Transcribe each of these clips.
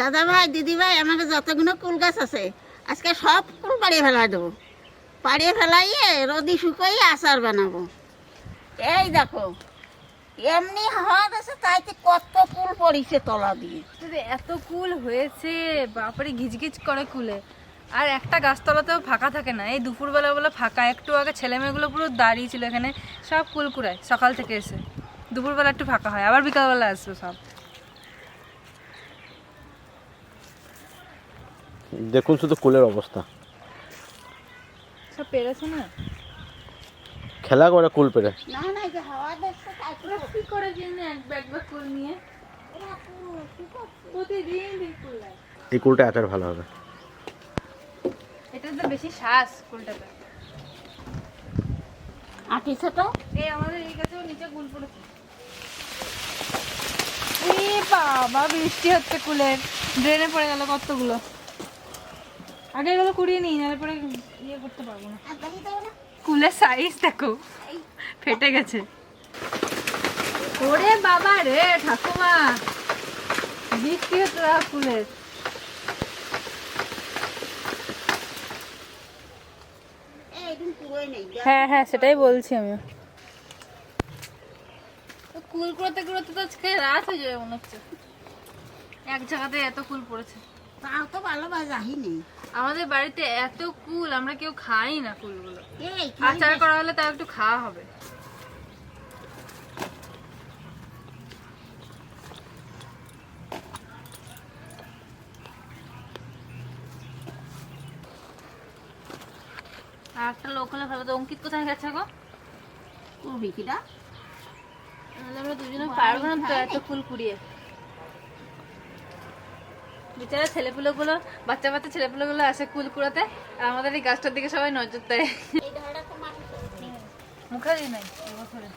দাদা ভাই দিদি ভাই আমাকে যতগুলো কুল গাছ আছে আজকে সব কুল পাড়িয়ে ফেলা দেবো, পাড়িয়ে ফেলাইয়ে রোদি শুকাইয়ে আচার বানাবো। এই দেখো এমনি হাওয়া আছে তাইতে কত কুল পড়িছে তলা দিয়ে। এত কুল হয়েছে বাপরে, ঘিচঘিচ করে কুলে। আর একটা গাছতলাতেও ফাঁকা থাকে না, এই দুপুরবেলা বলে ফাঁকা। একটু আগে ছেলে মেয়েগুলো পুরো দাঁড়িয়ে ছিল এখানে, সব কুল কুড়ায় সকাল থেকে এসে। দুপুরবেলা একটু ফাঁকা হয়, আবার বিকালবেলা আসবে সব। দেখুন শুধু কুলের অবস্থা, সব পেরেছে না, খেলা করে কুল পেরে। না না যে হাওয়া দেখছে তারপরে কি করে জেনে এক ব্যাগ কুল নিয়ে প্রতিদিন কুল লাগে। এই কুলটা আচার ভালো হবে। এটা তো বেশি শ্বাস কুলটাতে। আটি ছোট এই আমাদের এই গাছেও নিচে কুল পড়েছে। এই বাবা বৃষ্টি হচ্ছে, কুলের ড্রেনে পড়ে গেল কতগুলো। আগে এগুলো কুড়িয়ে নিই, নাহলে পরে ইয়ে করতে পারবো না। কুলের সাইজ দেখো, ফেটে গেছে। ওরে বাবা রে ঠাকুমা, বৃষ্টি হচ্ছে কুলের। হ্যাঁ হ্যাঁ সেটাই বলছি আমি। কুল কুড়াতে কুড়াতে তো আজকে রাত হয়ে যাবে মনে হচ্ছে, এক জায়গাতে এত কুল পড়েছে। তাও তো ভালো বাজাহি নেই আমাদের বাড়িতে এত কুল, আমরা কেউ খাই না কুলগুলো। আচার করা হলে তাও একটু খাওয়া হবে। আর একটা লোক হলে ভালো তো। অঙ্কিত কোথায় গেছে গো? বিকিটা আমরা দুজনে পারবো না তো এত ফুল কুড়িয়ে। বেচারা ছেলেপুলো গুলো, বাচ্চা বাচ্চা ছেলেপুলো গুলো আসে কুল কুড়াতে, আর আমাদের এই গাছটার দিকে সবাই নজর দেয়। মুখারি নাই এবছরে।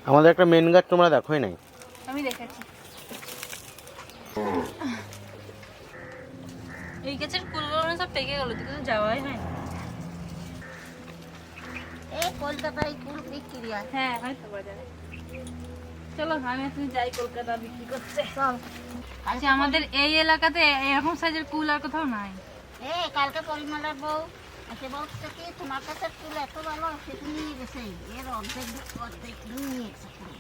আমাদের একটা মেন গাছ তোমরা দেখোই নাই। আমি দেখেছি। এই গাছের কুলগুলো সব পেকে গেল, কিন্তু যাওয়াই হয়। এই কলকাতায় কুল বিক্রি হয়। হ্যাঁ হয়তো বাজারে। চলো আমি তুমি যাই, কলকাতা বিক্রি করতে। চল। আচ্ছা আমাদের এই এলাকাতে এরকম সাইজের কুল আর কোথাও নাই। কালকে পরিমলের বউ এসে বলছে কি তোমার কাছে কুল এত ভালো, সেটা নিয়ে গেছে, এর অর্ধেক অর্ধেক নিয়ে গেছে কুল।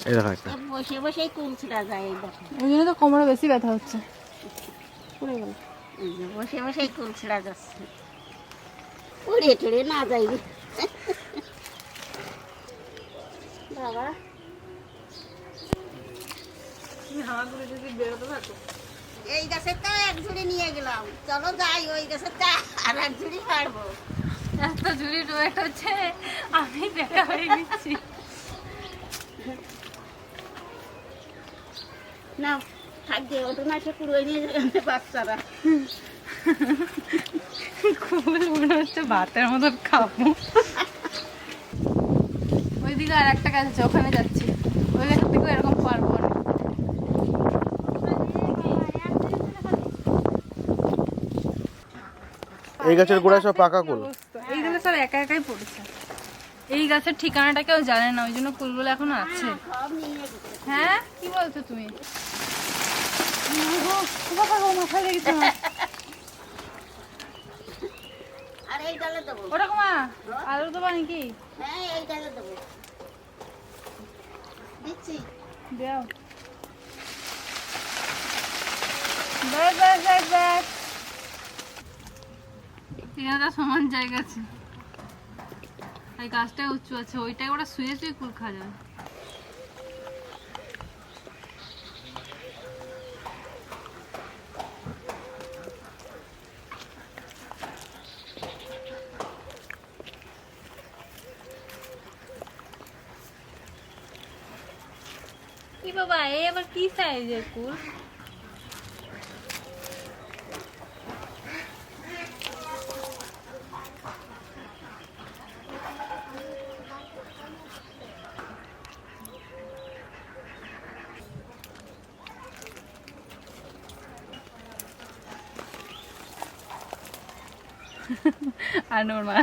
এই দেখো একটা। বসে বসেই কুল ছিঁড়া যায়, এই দেখো। ওই জন্য তো কোমরে বেশি ব্যথা হচ্ছে। পড়ে গেল। এই যে বসে বসেই কুল ছিঁড়া যাচ্ছে, উড়ে টুড়ে না যাইবে বাবা। তুমি হাওয়াগুলো যদি বেরোতে থাকো। এই গাছের তো এক ঝুড়ি নিয়ে গেলাম, চলো যাই ওই গাছের তা আর এক ঝুড়ি পারবো। এত ঝুড়ি ওয়েট হচ্ছে, আমি দেখা হয়ে গেছি। না থাকবে ওটা না, সে কুড়িয়ে নিয়ে যাবে বাচ্চারা। কুল মনে হচ্ছে ভাতের মতন খাবো। ওইদিকে আর একটা গাছ আছে, ওখানে যাচ্ছি। ওই গাছের থেকেও এরকম পারবো না। এই গাছের গোড়ায় সব পাকা কুল। এইগুলো সব একা একাই পড়েছে। এই গাছের ঠিকানাটা কেউ জানে না, ওই জন্য কুলগুলো এখনো আছে। হ্যাঁ কি বলছো তুমি? মাথায় লেগেছে। আর এই ডালে দেবো। ওরকম আলু দেবা নাকি? হ্যাঁ এই ডালে দেবো, দিচ্ছি। দাও। ব্যাস ব্যাস ব্যাস ব্যাস। এখানে সমান জায়গা আছে, এই গাছটা উঁচু আছে, ওইটাই ওরা শুয়ে শুয়ে কুল খাওয়া যাবে। কি বাবা, এই আবার কি সাইজের কুল? আর ওর মা।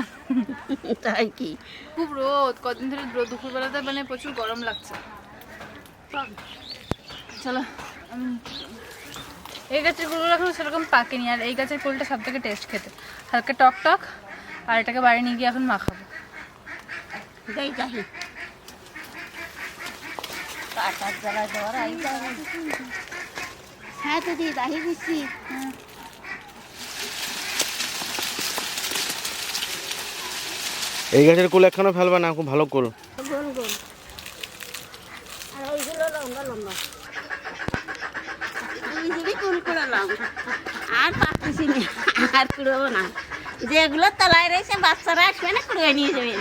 তাই কি? খুব রোদ, কদিন ধরে রোদ, দুপুরবেলাতে মানে প্রচুর গরম লাগছে। চলো এই গাছের কুলগুলো এখন সেরকম পাকেনি, আর এই গাছের কুলটা সব থেকে টেস্ট খেতে, হালকা টক টক। আর এটাকে বাড়ি নিয়ে গিয়ে এখন মাখাবো। যাই যাই কাটার জ্বালায় দেওয়ার আই যায়। হ্যাঁ দিদি দাহি দিচ্ছি। এই গাছের কুল একখানে ফেলবে না, খুব ভালো কুল। গোল গোল আর ওইগুলো লম্বা লম্বা। দুই কুল কুড়ালাম আর পাচ্ছি না, আর কুড়াবো না। যেগুলো তলায় রয়েছে বাচ্চারা আসবে না, কুড়িয়ে নিয়ে যাবে।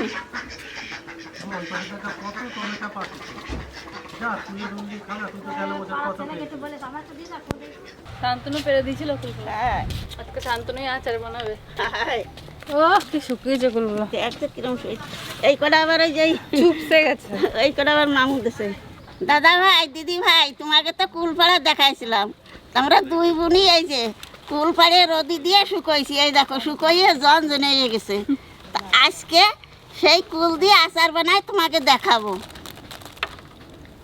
শান্তনু পেরে দিয়েছিল কুলগুলো। হ্যাঁ আজকে শান্তনুই আচার বানাবে। হ্যাঁ ও কি শুকিয়েছে কুলগুলো, একটা কিরম শুয়ে এই কটা আবার ওই যে চুপসে গেছে। এই কটা আবার মামু দেশে। দাদা ভাই দিদি ভাই তোমাকে তো কুলপাড়া দেখাইছিলাম, আমরা দুই বোনই এই যে কুলপাড়ে রোদি দিয়ে শুকোইছি। এই দেখো শুকোইয়ে জন জনে গেছে। তা আজকে সেই কুল দিয়ে আচার বানাই তোমাকে দেখাবো।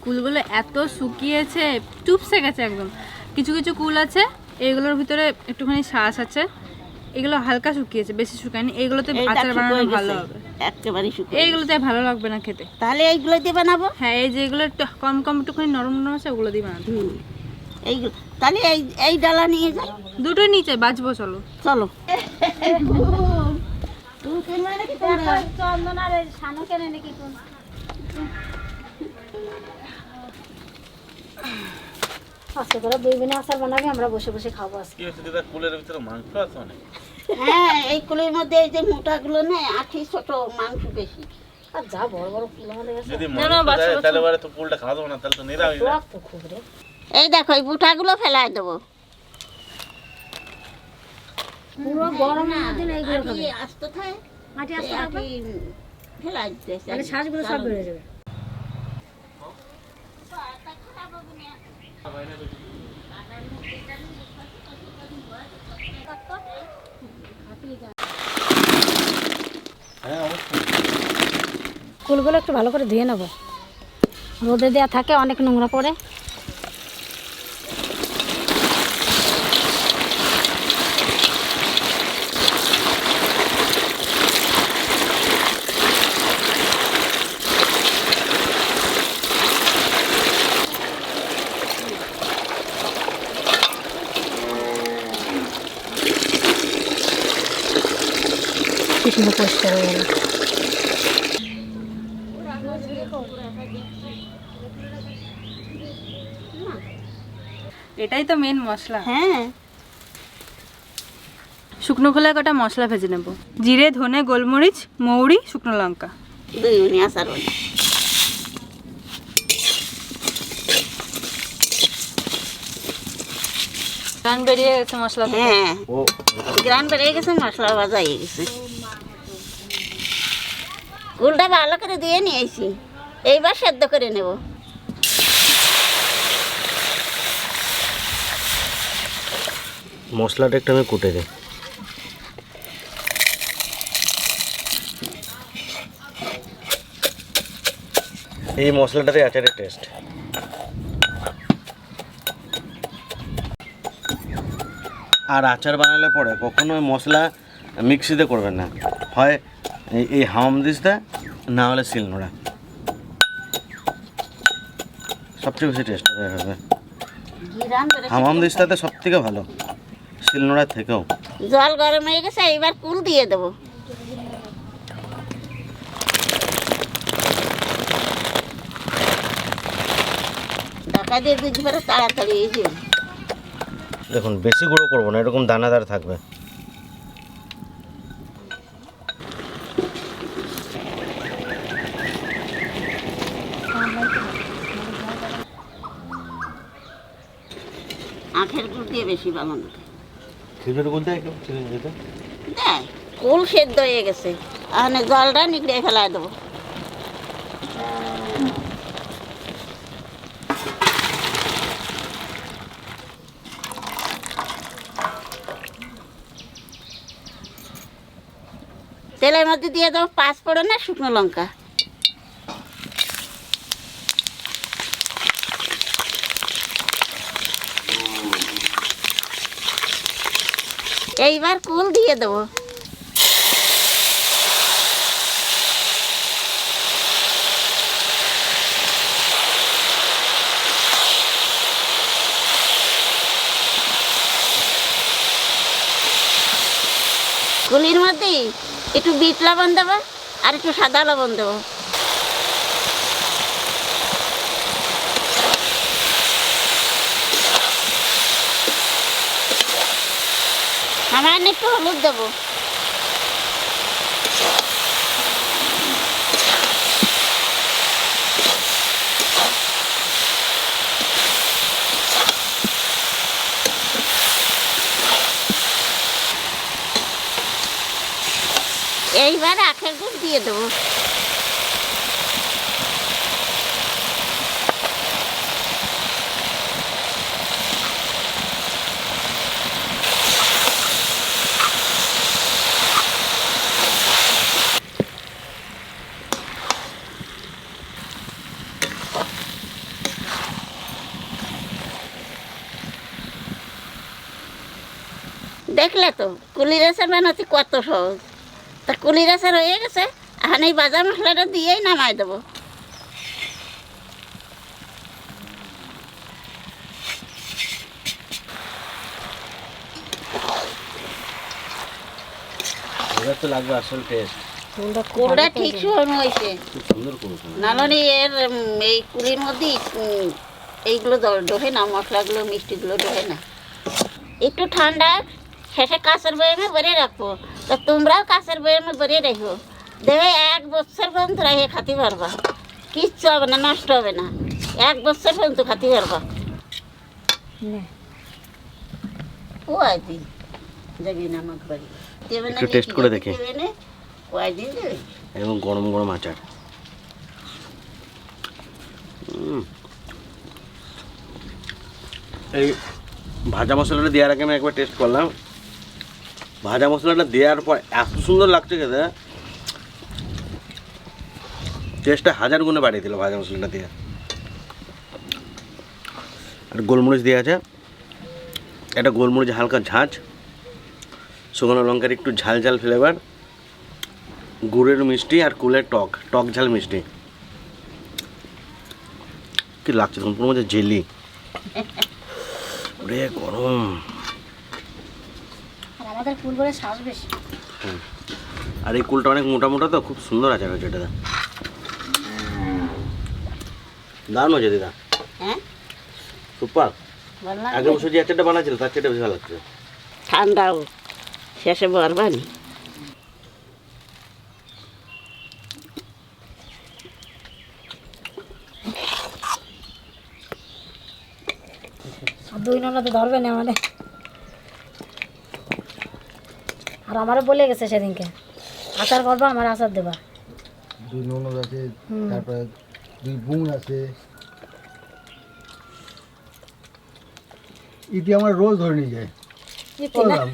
কুলগুলো এত শুকিয়েছে, চুপসে গেছে একদম। কিছু কিছু কুল আছে এগুলোর ভিতরে একটুখানি শ্বাস আছে, এগুলো হালকা শুকিয়েছে, বেশি শুকায়নি। এইগুলোতে এই আচার দেখ বানানো শুকোয় ভালো গেছে, হবে। একেবারে শুকো। এইগুলোতে ভালো লাগবে না খেতে। তাহলে এইগুলো দিয়ে বানাবো। হ্যাঁ, এই যেগুলো একটু কম কম একটুখানি নরম নরম আছে ওগুলো দিয়ে বানাতে। এইগুলো তাহলে এই এই ডালা নিয়ে যাই। দুটোই নিচে বাজবো, চলো চলো। চন্দনার সানু কেনে নাকি কোন আজকে তোরা দুই বোনে আচার বানাবি, আমরা বসে বসে খাবো আজকে। কি হচ্ছে দিদা, কুলের ভিতরে মাংস আছে অনেক। হ্যাঁ এই কুলের মধ্যে এই যে মোটাগুলো নেই, আঠি ছোট, মাংস বেশি। আর যা বড় বড় ফুল আমাদের কাছে যদি মাংস দেয় তাহলে বারে তো কুলটা খাওয়া যাবে না, তাহলে তো নিরামিষ না। তো খুব রে। এই দেখো এই বুটাগুলো ফেলাই দেবো। পুরো গরমের মধ্যে না এইগুলো খাবে। আস্তে থাকে মাটি আসতে হবে, ফেলাই দিতে তাহলে শ্বাসগুলো সব বেড়ে যাবে। ফুলগুলো একটু ভালো করে ধুয়ে নেবো, রোদে দেওয়া থাকে অনেক নোংরা পড়ে। কি সুন্দর পরিষ্কার হয়ে গেল। এটাই তো মেন মশলা। হ্যাঁ শুকনো খোলায় কটা মশলা ভেজে নেব। জিরে, ধনে, গোলমরিচ, মৌরি, শুকনো লঙ্কা। দুই উনি আচার বানাই। গান বেরিয়ে গেছে মশলা থেকে। হ্যাঁ গ্রান বেরিয়ে গেছে, মশলা ভাজা হয়ে গেছে। কুলটা ভালো করে দিয়ে নিয়েছি, এইবার সেদ্ধ করে নেব। মশলাটা একটু আমি কুটে দিই। এই মশলাটাতে আচারের টেস্ট। আর আচার বানালে পরে কখনো মশলা মিক্সিতে করবেন না, হয় এই হামামদিস্তা না হলে শিলনোড়া, সবচেয়ে বেশি টেস্ট হবে। হামামদিস্তাতে সব থেকে ভালো, শিলনোড়ার থেকেও। জল গরম হয়ে গেছে, এইবার কুল দিয়ে দেবো। ঢাকা দিয়ে দিতে পারে তাড়াতাড়ি এই যে। দেখুন বেশি গুঁড়ো করবো না, এরকম দানাদার থাকবে। আখের গুড় দিয়ে বেশি বানানো খিচুড়ি বলতে দেয়। কুল সেদ্ধ হয়ে গেছে, আর জলটা নিগড়ে ফেলাই দেবো। তেলের মধ্যে দিয়ে দেবো 5 ফোড়ন আর শুকনো লঙ্কা। এইবার কুল দিয়ে দেবো। কুলির মধ্যে একটু বিট লবণ দেবো আর একটু সাদা লবণ দেবো। সামান্য একটু হলুদ দেবো। এইবার আখের গুড় দিয়ে দেবো। দেখলে তো কুলির আচার বানাতে কত সহজ। তা কুলির আচার হয়ে গেছে, এখন এই বাজার মশলাটা দিয়েই নামাই দেবো। এবার তো লাগবে আসল টেস্ট। কুলটা ঠিক সময় হয়েছে, খুব সুন্দর করেছে। নাহলে এর এই কুলির মধ্যে এইগুলো ঢোকে না, মশলাগুলো মিষ্টিগুলো ঢোকে না। একটু ঠান্ডা শেষে কাঁচের বয়ামে ভরে রাখবো। তা তোমরাও কাঁচের বয়ামে ভরে রাখো, দেখবে 1 বছর পর্যন্ত রেখে খাতে পারবা, কিচ্ছু হবে না, নষ্ট হবে না। 1 বছর পর্যন্ত খাতে পারবা। ও আদি যাবি না আমার বাড়ি, দেবে না, একটু টেস্ট করে দেখে। দেবে না, কয়দিন দেবে। এবং গরম গরম আচার। এই ভাজা মশলাটা দেওয়ার আগে আমি একবার টেস্ট করলাম। ভাজা মশলাটা দেওয়ার পর এত সুন্দর লাগছে খেতে, টেস্টটা 1000 গুণে বাড়িয়ে দিল ভাজা মশলাটা দিয়ে। আর গোলমরিচ দেওয়া আছে, এটা গোলমরিচ হালকা ঝাঁঝ, শুকনো লঙ্কার একটু ঝাল ঝাল ফ্লেভার, গুড়ের মিষ্টি আর কুলের টক টক ঝাল মিষ্টি। কি লাগছে তখন পুরো মধ্যে জেলি রে, গরম। আর আমাদের কুল করে শ্বাস বেশি। আর এই কুলটা অনেক মোটা মোটা, তো খুব সুন্দর আচার হয়েছে এটা। দারুণ হয়েছে দিদা, হ্যাঁ সুপার। বললাম আগের বছর যে আচারটা বানাচ্ছিল তার চেয়ে বেশি ভালো লাগছে। ঠান্ডাও শেষে বরবানি। আর 2 ননদ ধরবে না আমাদের। আর আমারও বলে গেছে সেদিনকে, আচার করবা, আমার আচার দেবা। 2 ননদ আছে, তারপরে 2 বোন আছে। ইতি আমার রোজ ধরে নিয়ে যায়। ইতি না? বললাম